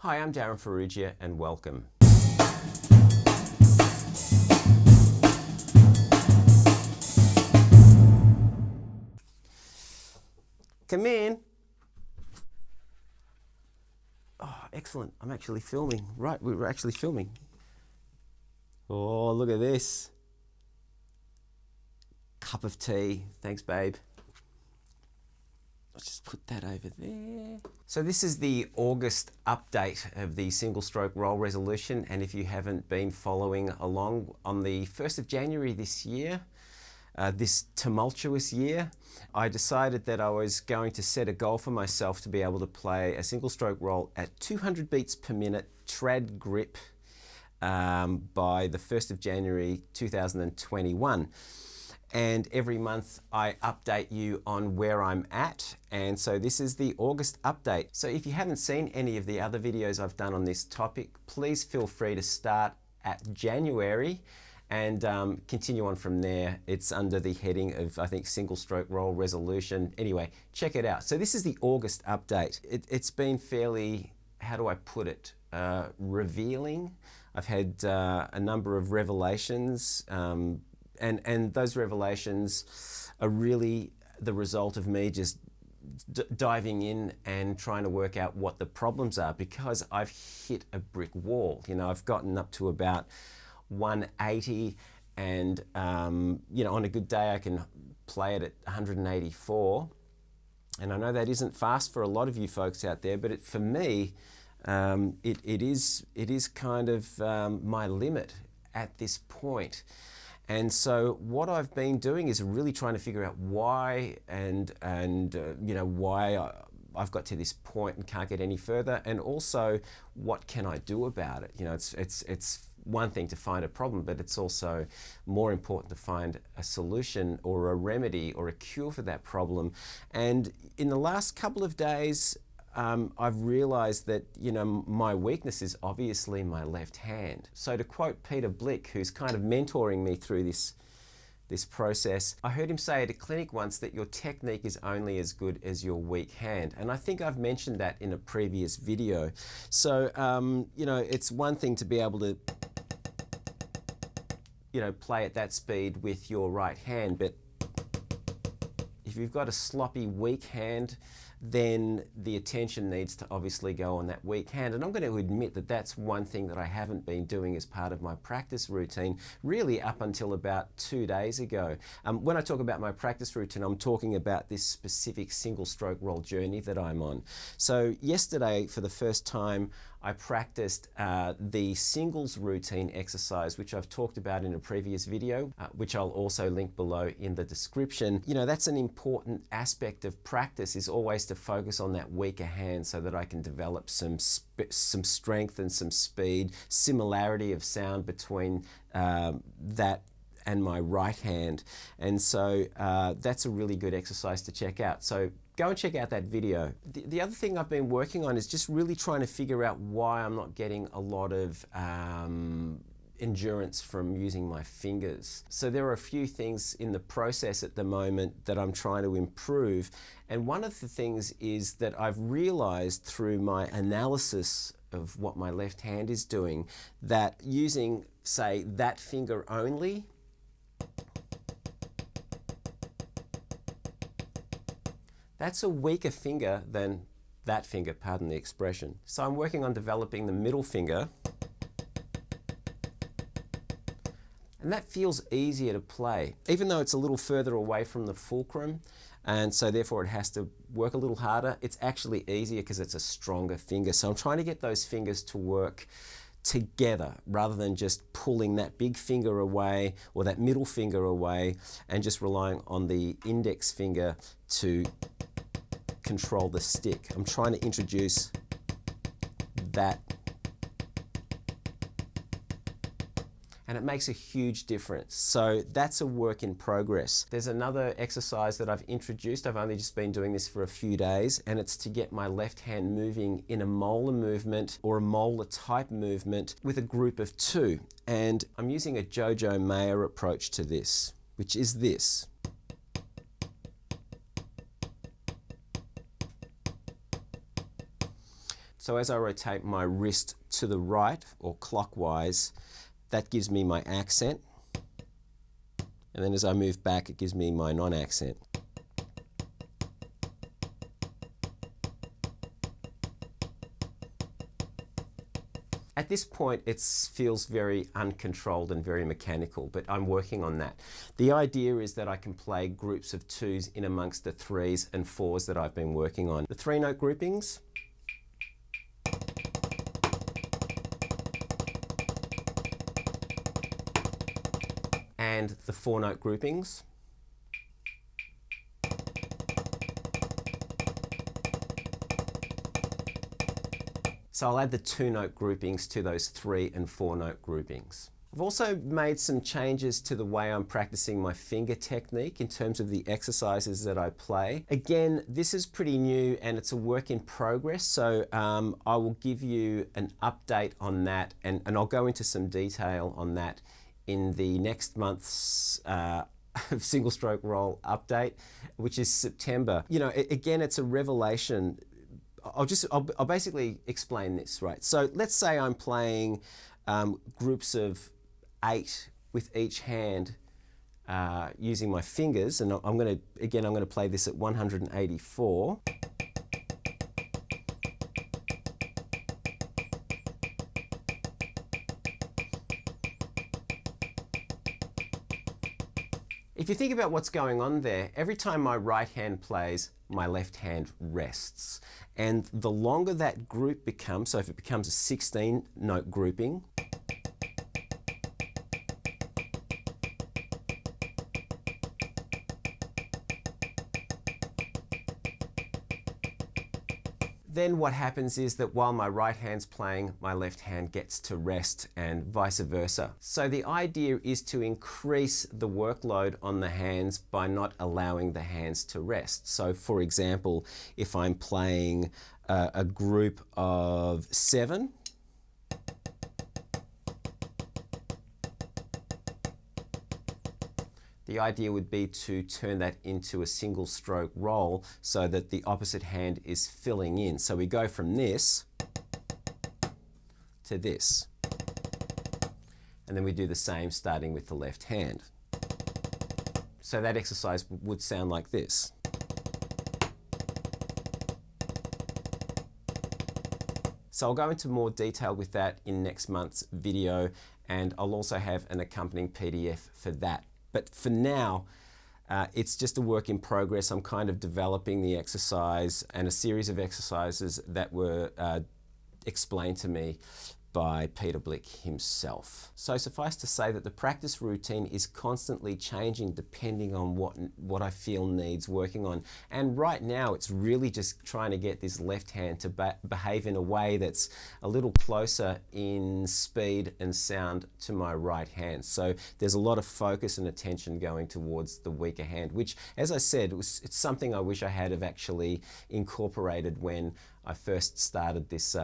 Hi, I'm Darryn Farrugia and welcome. Come in. Oh, excellent. I'm actually filming. Right, we were actually filming. Oh, look at this. Cup of tea. Thanks, babe. Let's just put that over there. So this is the August update of the single stroke roll resolution, and if you haven't been following along, on the 1st of January this year, this tumultuous year, I decided that I was going to set a goal for myself to be able to play a single stroke roll at 200 beats per minute trad grip by the 1st of January 2021. And every month I update you on where I'm at, and so this is the August update. So if you haven't seen any of the other videos I've done on this topic, please feel free to start at January and continue on from there. It's under the heading of, I think, single stroke roll resolution. Anyway, check it out. So this is the August update. It's been fairly, how do I put it, revealing. I've had a number of revelations, and those revelations are really the result of me just diving in and trying to work out what the problems are, because I've hit a brick wall. You know, I've gotten up to about 180, and you know, on a good day I can play it at 184, and I know that isn't fast for a lot of you folks out there, but for me it is kind of my limit at this point. And so what I've been doing is really trying to figure out why, and you know, why I've got to this point and can't get any further, and also what can I do about it. You know, it's one thing to find a problem, but it's also more important to find a solution or a remedy or a cure for that problem. And in the last couple of days, I've realized that, you know, my weakness is obviously my left hand. So to quote Peter Blick, who's kind of mentoring me through this process, I heard him say at a clinic once that your technique is only as good as your weak hand. And I think I've mentioned that in a previous video. So, you know, it's one thing to be able to, you know, play at that speed with your right hand, but if you've got a sloppy, weak hand, then the attention needs to obviously go on that weak hand. And I'm going to admit that that's one thing that I haven't been doing as part of my practice routine, really up until about 2 days ago. When I talk about my practice routine, I'm talking about this specific single stroke roll journey that I'm on. So yesterday, for the first time, I practiced the singles routine exercise, which I've talked about in a previous video, which I'll also link below in the description. You know, that's an important aspect of practice, is always to focus on that weaker hand so that I can develop some strength and some speed, similarity of sound between that and my right hand. And so that's a really good exercise to check out. So go and check out that video. The other thing I've been working on is just really trying to figure out why I'm not getting a lot of endurance from using my fingers. So there are a few things in the process at the moment that I'm trying to improve. And one of the things is that I've realized through my analysis of what my left hand is doing, that using, say, that finger only, that's a weaker finger than that finger, pardon the expression. So I'm working on developing the middle finger, and that feels easier to play, even though it's a little further away from the fulcrum, and so therefore it has to work a little harder. It's actually easier because it's a stronger finger. So I'm trying to get those fingers to work together rather than just pulling that big finger away or that middle finger away and just relying on the index finger to control the stick. I'm trying to introduce that, and it makes a huge difference. So that's a work in progress. There's another exercise that I've introduced. I've only just been doing this for a few days, and it's to get my left hand moving in a molar movement or a molar type movement with a group of 2. And I'm using a Jojo Mayer approach to this, which is this. So as I rotate my wrist to the right or clockwise, that gives me my accent. And then as I move back, it gives me my non-accent. At this point, it feels very uncontrolled and very mechanical, but I'm working on that. The idea is that I can play groups of twos in amongst the threes and fours that I've been working on. The 3-note groupings. And the 4-note groupings. So I'll add the 2-note groupings to those 3 and 4-note groupings. I've also made some changes to the way I'm practicing my finger technique in terms of the exercises that I play. Again, this is pretty new and it's a work in progress, so I will give you an update on that and I'll go into some detail on that in the next month's single stroke roll update, which is September. You know, again, it's a revelation. I'll basically explain this, right? So let's say I'm playing groups of 8 with each hand using my fingers, and I'm going to play this at 184. If you think about what's going on there, every time my right hand plays, my left hand rests. And the longer that group becomes, so if it becomes a 16-note grouping, then what happens is that while my right hand's playing, my left hand gets to rest and vice versa. So the idea is to increase the workload on the hands by not allowing the hands to rest. So for example, if I'm playing a group of 7, the idea would be to turn that into a single stroke roll so that the opposite hand is filling in. So we go from this to this. And then we do the same starting with the left hand. So that exercise would sound like this. So I'll go into more detail with that in next month's video, and I'll also have an accompanying PDF for that. But for now, it's just a work in progress. I'm kind of developing the exercise and a series of exercises that were explained to me by Peter Blick himself. So suffice to say that the practice routine is constantly changing depending on what I feel needs working on. And right now it's really just trying to get this left hand to behave in a way that's a little closer in speed and sound to my right hand. So there's a lot of focus and attention going towards the weaker hand, which, as I said, it's something I wish I had have actually incorporated when I first started this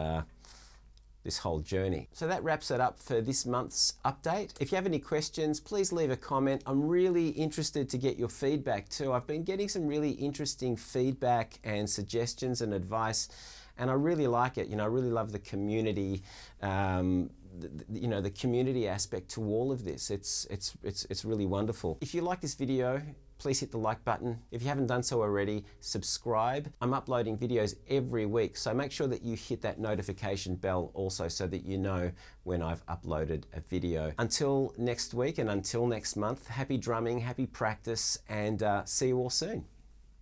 whole journey. So that wraps it up for this month's update. If you have any questions, please leave a comment. I'm really interested to get your feedback too. I've been getting some really interesting feedback and suggestions and advice, and I really like it. You know, I really love the community, the community aspect to all of this. It's really wonderful. If you like this video, please hit the like button. If you haven't done so already, subscribe. I'm uploading videos every week, so make sure that you hit that notification bell also so that you know when I've uploaded a video. Until next week and until next month, happy drumming, happy practice, and see you all soon.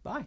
Bye.